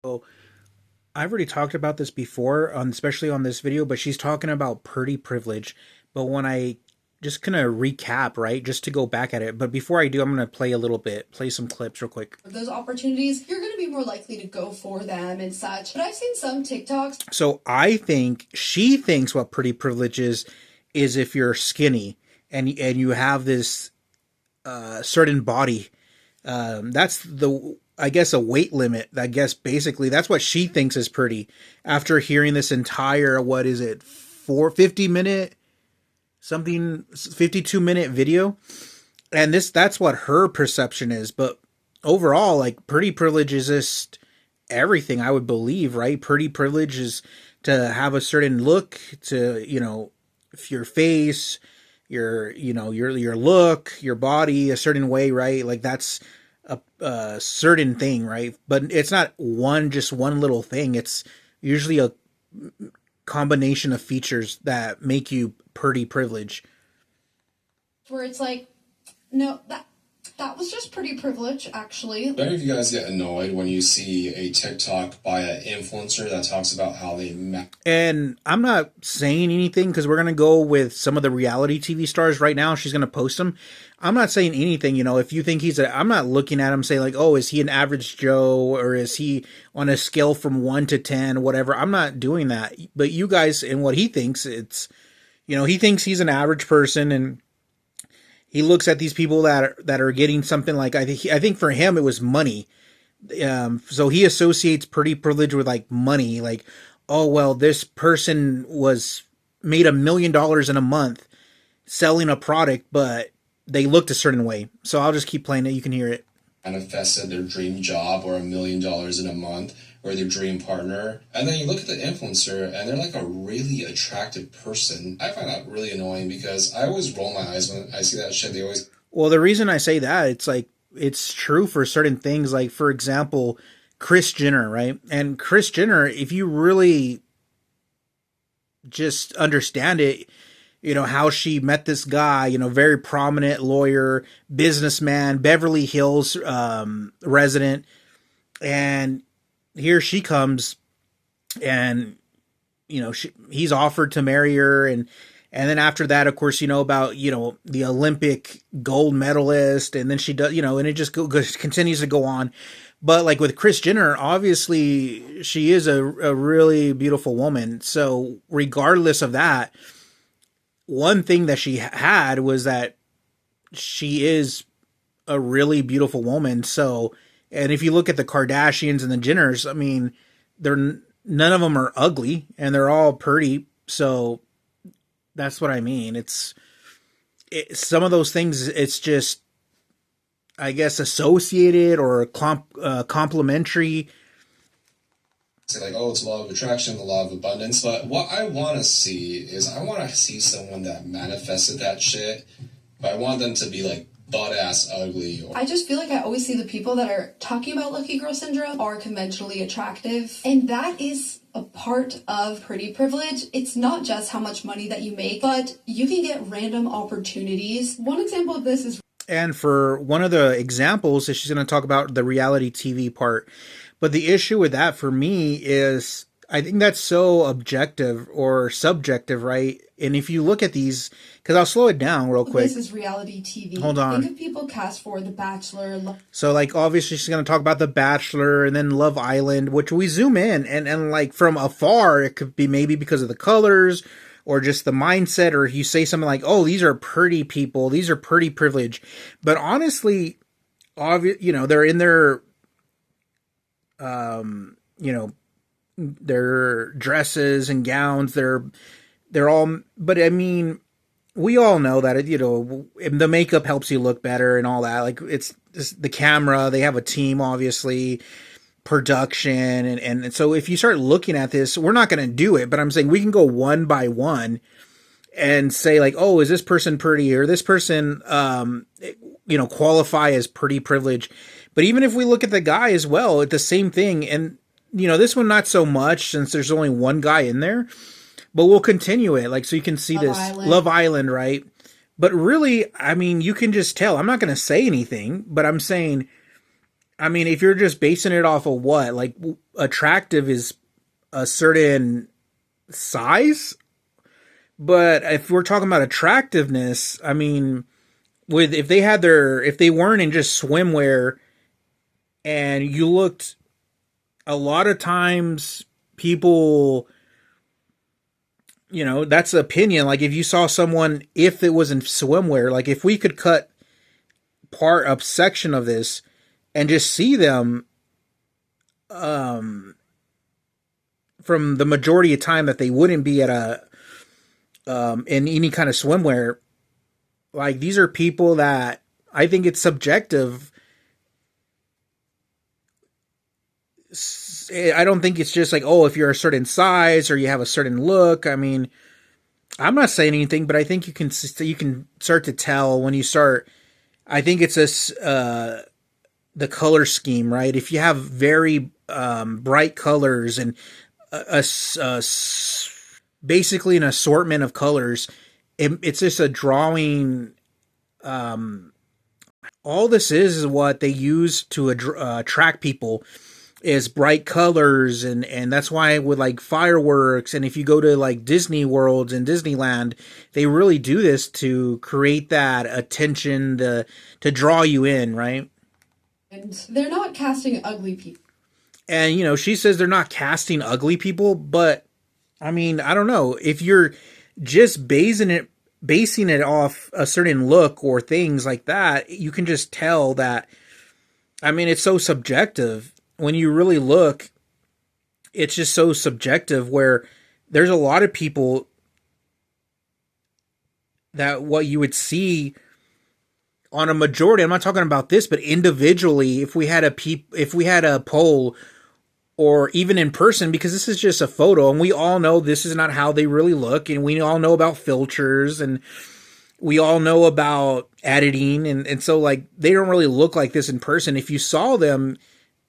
So I've already talked about this before, especially on this video, but she's talking about pretty privilege. But when I just gonna recap, right, just to go back at it. But before I do, I'm gonna play some clips real quick. Those opportunities, you're going to be more likely to go for them and such. But I've seen some TikToks. So I think she thinks what pretty privilege is if you're skinny and you have this certain body. That's the I guess a weight limit. I guess basically that's what she thinks is pretty. After hearing this entire what is it 450 minute something 52 minute video, and that's what her perception is. But overall, like pretty privilege is just everything, I would believe, right? Pretty privilege is to have a certain look, to if your face, your look, your body a certain way, right? Like that's a certain thing, right? But it's not just one little thing. It's usually a combination of features that make you pretty privilege. Where it's like, no, that was just pretty privilege, actually. Don't any of you guys get annoyed when you see a TikTok by an influencer that talks about how they And I'm not saying anything because we're going to go with some of the reality TV stars right now. She's going to post them. I'm not saying anything, if you think I'm not looking at him saying like, oh, is he an average Joe or is he on a scale from 1 to 10, whatever. I'm not doing that. But you guys, and what he thinks, he thinks he's an average person, and he looks at these people that are getting something like, I think for him it was money. So he associates pretty privilege with like money. Like, oh well, this person made $1 million in a month selling a product, but they looked a certain way. So I'll just keep playing it. You can hear it. manifested their dream job or $1 million in a month or their dream partner. And then you look at the influencer and they're like a really attractive person. I find that really annoying because I always roll my eyes when I see that shit. They always. Well, the reason I say that, it's like, it's true for certain things. Like, for example, Kris Jenner, right? And Kris Jenner, if you really just understand it, how she met this guy, very prominent lawyer, businessman, Beverly Hills resident. And here she comes and, he's offered to marry her. And then after that, of course, about, the Olympic gold medalist. And then she does, and it just continues to go on. But like with Kris Jenner, obviously she is a really beautiful woman. So regardless of that, one thing that she had was that she is a really beautiful woman. So, and if you look at the Kardashians and the Jenners, I mean, none of them are ugly and they're all pretty. So that's what I mean. It's some of those things, it's just, I guess, associated or complementary. Say like, oh, it's the law of attraction, the law of abundance. But what I want to see is I want to see someone that manifested that shit, but I want them to be like butt-ass ugly. I just feel like I always see the people that are talking about lucky girl syndrome are conventionally attractive. And that is a part of pretty privilege. It's not just how much money that you make, but you can get random opportunities. One example of this is... And for one of the examples, she's going to talk about the reality TV part. But the issue with that for me is I think that's so objective or subjective, right? And if you look at these, because I'll slow it down real quick. This is reality TV. Hold on. Think of people cast for The Bachelor. So like obviously she's going to talk about The Bachelor and then Love Island, which we zoom in and like from afar, it could be maybe because of the colors or just the mindset, or you say something like, oh, these are pretty people, these are pretty privileged. But honestly, they're in their, their dresses and gowns, they're all, but I mean, we all know that, the makeup helps you look better and all that. Like it's just the camera, they have a team, obviously, production. And so if you start looking at this, we're not going to do it, but I'm saying we can go one by one and say like, oh, is this person pretty, or this person, qualify as pretty privileged. But even if we look at the guy as well, it's the same thing. And, this one, not so much since there's only one guy in there, but we'll continue it. Like, so you can see Love Island, right? But really, I mean, you can just tell. I'm not going to say anything, but I'm saying I mean, if you're just basing it off of what, like attractive is a certain size, but if we're talking about attractiveness, I mean, with if they weren't in just swimwear and you looked a lot of times people, that's opinion. Like if you saw someone, if it was in swimwear, like if we could cut part up section of this and just see them um from the majority of time that they wouldn't be at a in any kind of swimwear, like these are people that I think it's subjective. I don't think it's just like, oh, if you're a certain size or you have a certain look. I mean, I'm not saying anything, but I think you can start to tell when you start. I think it's this the color scheme, right? If you have very bright colors and basically an assortment of colors, it's just a drawing. All this is what they use to attract people is bright colors, and that's why with like fireworks, and if you go to like Disney worlds and Disneyland, they really do this to create that attention to draw you in, right? And they're not casting ugly people. And she says they're not casting ugly people, but I mean, I don't know if you're just basing it off a certain look or things like that. You can just tell that. I mean, it's so subjective. When you really look, it's just so subjective where there's a lot of people that what you would see on a majority, I'm not talking about this, but individually, if we had a poll or even in person, because this is just a photo and we all know this is not how they really look. And we all know about filters and we all know about editing. And so like, they don't really look like this in person. If you saw them,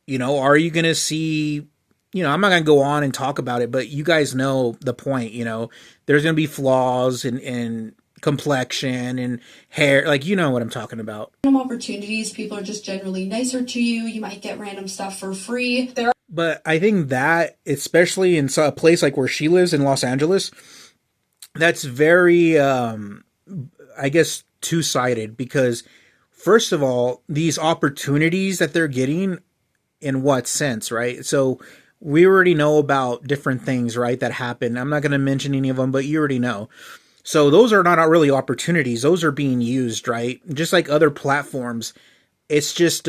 are you going to see, I'm not going to go on and talk about it, but you guys know the point, there's going to be flaws in complexion and hair. Like, what I'm talking about. Random opportunities. People are just generally nicer to you. You might get random stuff for free. But I think that, especially in a place like where she lives in Los Angeles, that's very, I guess, two-sided because first of all, these opportunities that they're getting, in what sense, right? So we already know about different things, right, that happen. I'm not going to mention any of them, but you already know. So those are not really opportunities. Those are being used, right? Just like other platforms, it's just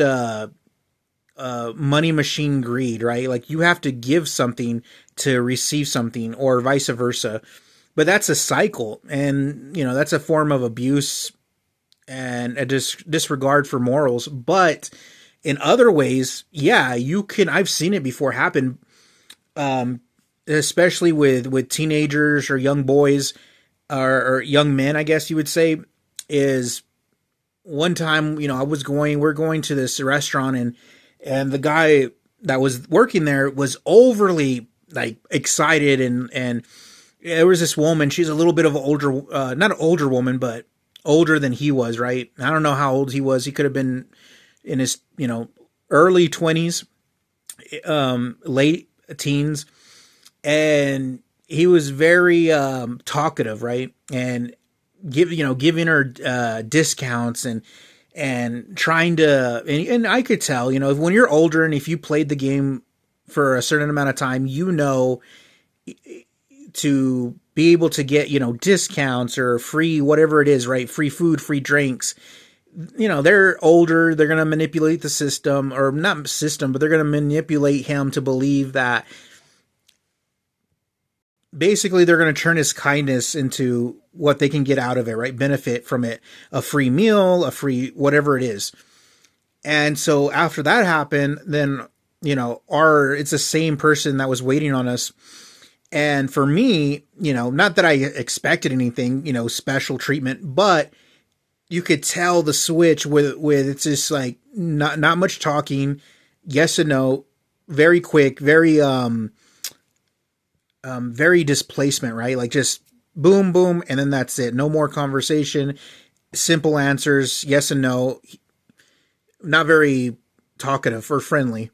money machine greed, right? Like you have to give something to receive something or vice versa. But that's a cycle, and that's a form of abuse and a disregard for morals. But in other ways, yeah, you can. I've seen it before happen, especially with teenagers or young boys or young men, I guess you would say. Is one time, we're going to this restaurant and the guy that was working there was overly like excited and there was this woman. She's a little bit of an older, not an older woman, but older than he was, right? I don't know how old he was. He could have been in his, early 20s, late teens. And he was very talkative, right? And giving her discounts and trying to, and I could tell, when you're older and if you played the game for a certain amount of time, to be able to get, discounts or free, whatever it is, right? Free food, free drinks. They're older. They're going to manipulate the system, or not system, but they're going to manipulate him to believe that basically they're going to turn his kindness into what they can get out of it, right? Benefit from it, a free meal, a free, whatever it is. And so after that happened, then, it's the same person that was waiting on us. And for me, not that I expected anything, special treatment, but you could tell the switch with it's just like not much talking, yes and no, very quick, very very displacement, right? Like just boom, boom, and then that's it. No more conversation, simple answers, yes and no. Not very talkative or friendly.